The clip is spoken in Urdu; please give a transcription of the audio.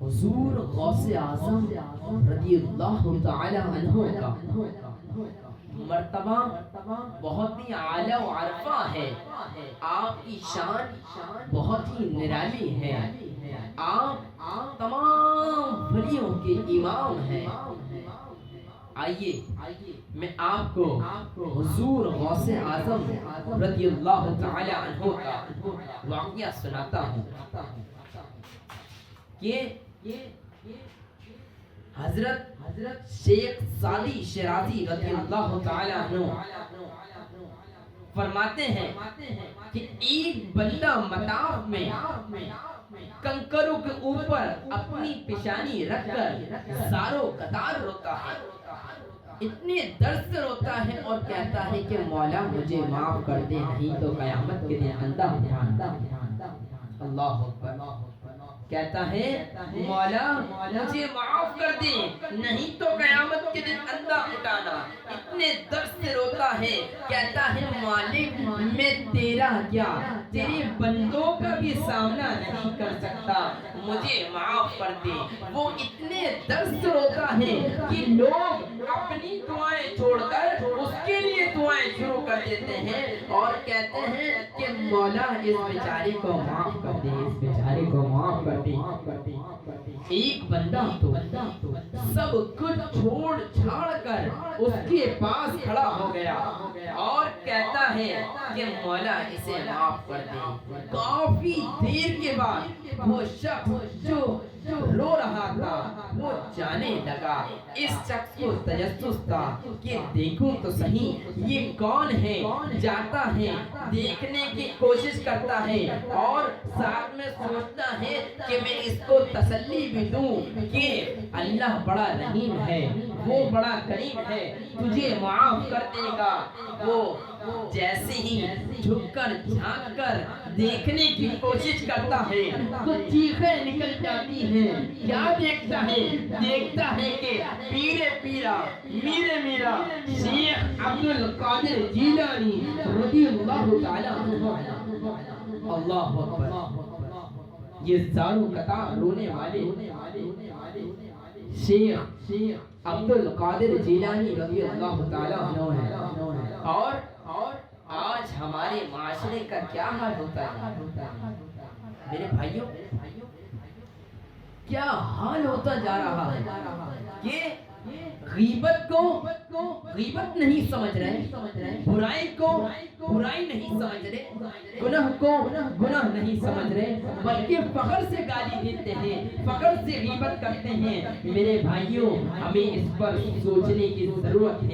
حضور غوث اعظم رضی اللہ تعالی عنہ کا مرتبہ بہت ہی اعلیٰ و عرفہ ہے. آپ کی شان بہت ہی نرالی ہے. آپ تمام ولیوں کے امام ہیں. آئیے میں آپ کو حضور غوث اعظم رضی اللہ تعالی عنہ کا واقعہ سناتا ہوں کہ حضرت شیخ سعدی شیرازی رضی اللہ تعالی عنہ فرماتے ہیں کہ ایک بندہ مطاف میں کنکروں کے اوپر اپنی پیشانی رکھ کر زارو قطار روتا ہے. اتنے درد سے روتا ہے اور کہتا ہے کہ مولا مجھے معاف کر دے, نہیں تو قیامت کے دن اندھا اٹھانا. اللہ اکبر. کہتا ہے مولا مجھے معاف کر دے, نہیں تو قیامت کے دن اندھا اٹھانا. اتنے درد سے روتا ہے, کہتا ہے مالک میں تیرا کیا تیرے بندوں کا بھی سامنا نہیں کر سکتا, مجھے معاف کر دے. وہ اتنے درد سے روتا ہے کہ لوگ اپنی دعائیں چھوڑ کر اس کے لیے دعائیں شروع کر دیتے ہیں اور کہتے ہیں کہ مولا اس بیچارے کو معاف کر دے, اس بیچارے کو معاف کر دے. ایک بندہ تو سب کچھ چھوڑ چھاڑ کر اس کے پاس کھڑا ہو گیا اور کہتا ہے کہ مولا اسے معاف کر دے. کافی دیر کے بعد وہ شخص جو رو رہا تھا وہ جانے لگا. اس شخص کو تجسس تھا کہ دیکھوں تو صحیح یہ کون ہے. جاتا ہے, دیکھنے کی کوشش کرتا ہے اور ساتھ میں سوچتا ہے کہ میں اس کو تسلی بھی دوں کہ اللہ بڑا رحیم ہے, وہ بڑا کریم ہے, تجھے معاف کر دے گا. وہ جیسے ہی جھک کر جھانک کر دیکھنے کی کوشش کرتا ہے تو چیخیں نکل جاتی ہیں. کیا دیکھتا ہے؟ دیکھتا ہے کہ پیرے پیرا میرے میرا شیخ عبد القادر جیلانی رضی اللہ تعالی عنہ. اللہ اکبر. یہ زارو قطار رونے والے شیخ عبد القادر جیلانی رضی اللہ تعالی عنہ ہے. اور آج ہمارے معاشرے کا کیا حال ہوتا ہے میرے بھائیوں, کیا حال ہوتا جا رہا ہے کہ غیبت کو غیبت نہیں سمجھ رہے, برائی کو برائی نہیں سمجھ رہے, گناہ کو گناہ نہیں سمجھ رہے, بلکہ فخر سے گالی دیتے ہیں, فخر سے غیبت کرتے ہیں. میرے بھائیوں ہمیں اس پر سوچنے کی ضرورت ہے.